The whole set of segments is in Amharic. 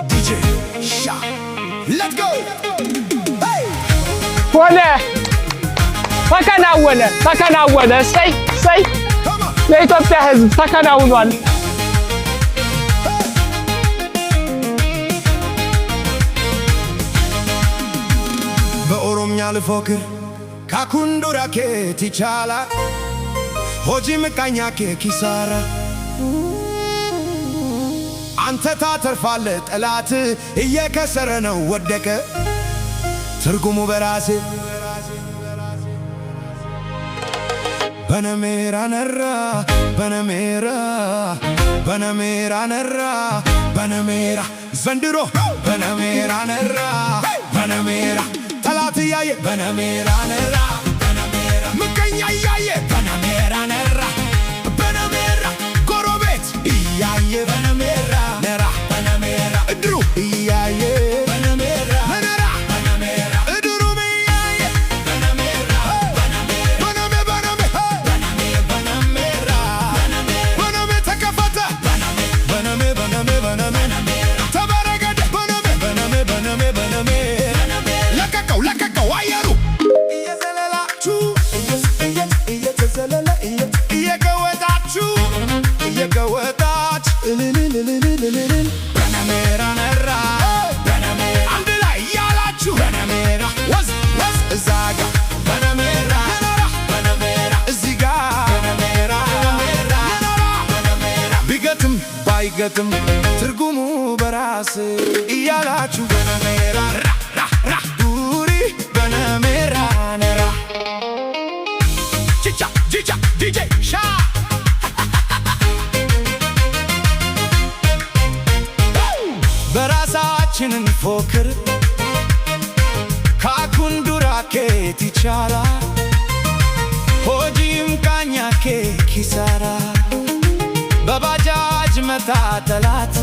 DJ Sha. Let's go. ሆነ ተከናወነ። ሰይ ለኢትዮጵያ ሕዝብ ተከናውኗል። በኦሮምኛ ልፎክር ካኩንዱራ ኬት ይቻላል ሆጂ ምቃኛ ኪሳራ አንተ ታተርፋለህ ጠላት እየከሰረ ነው ወደቀ ትርጉሙ በራሴ በነሜራ ነራ በነሜራ ዘንድሮ በነሜራ ነራ ጠላት እያየ በነሜራ ነራ ምቀኛ እያየ በነሜራ ነራ ጎረቤት እያየ በነሜራ ነራ እድሩ እያየ በነሜራ እድሩም እያየ በነሜራ ተከፈተ በነሜ ተበረገደ በነሜ ለቀቀው አየሩ እየዘለላችሁ እየተዘለለ እየገወጣችሁ በነሜራ ነራ አንድ ላይ እያላችሁ በነሜራ ወዝ እዛ ጋ በነሜራ እዚህ ጋ በነሜራ ቢገጥም ባይገጥም ትርጉሙ በራስ እያላችሁ በነሜራ ዱሪ በነሜራ ነራ ጂጃ DJ Sha በራሳችንን ፎክር ካኩንዱራ ኬት ይቻላል ሆጂም ቃኛ ኪሳራ በባጃጅ መታ ጠላት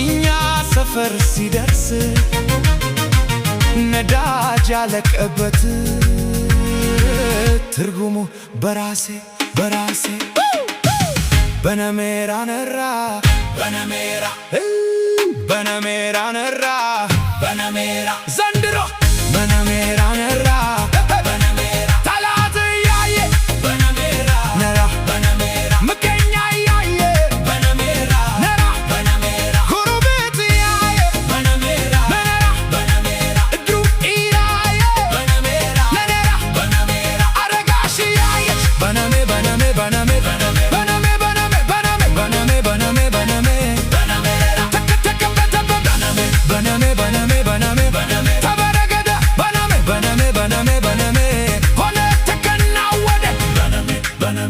እኛ ሰፈር ሲደርስ ነዳጅ ያለቀበት ትርጉሙ በራሴ በነሜራ ነራ ዘንድሮ በነሜራ ነራ ጠላት እያየ ነራ ምቀኛ እያየ ነራ ጎረቤት እያየ እድሩ እያየ አረጋሽ እያየች በነሜ ተበረገደ በነሜ ሆነ ተከናወነ በነሜ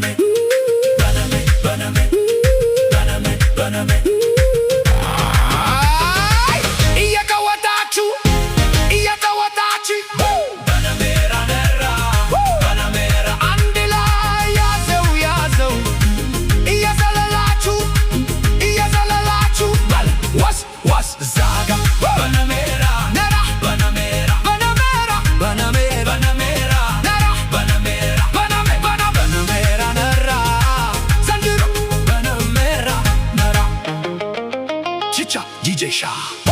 እየቀወጣችሁ በነሜራ ነራ አንድ ላይ ያዘው እየዘለላችሁ ወስ ዛጋ በነሜራ ነራ ነራ ዘንድሮ በነሜራ ነራ ቺቻ DJ Sha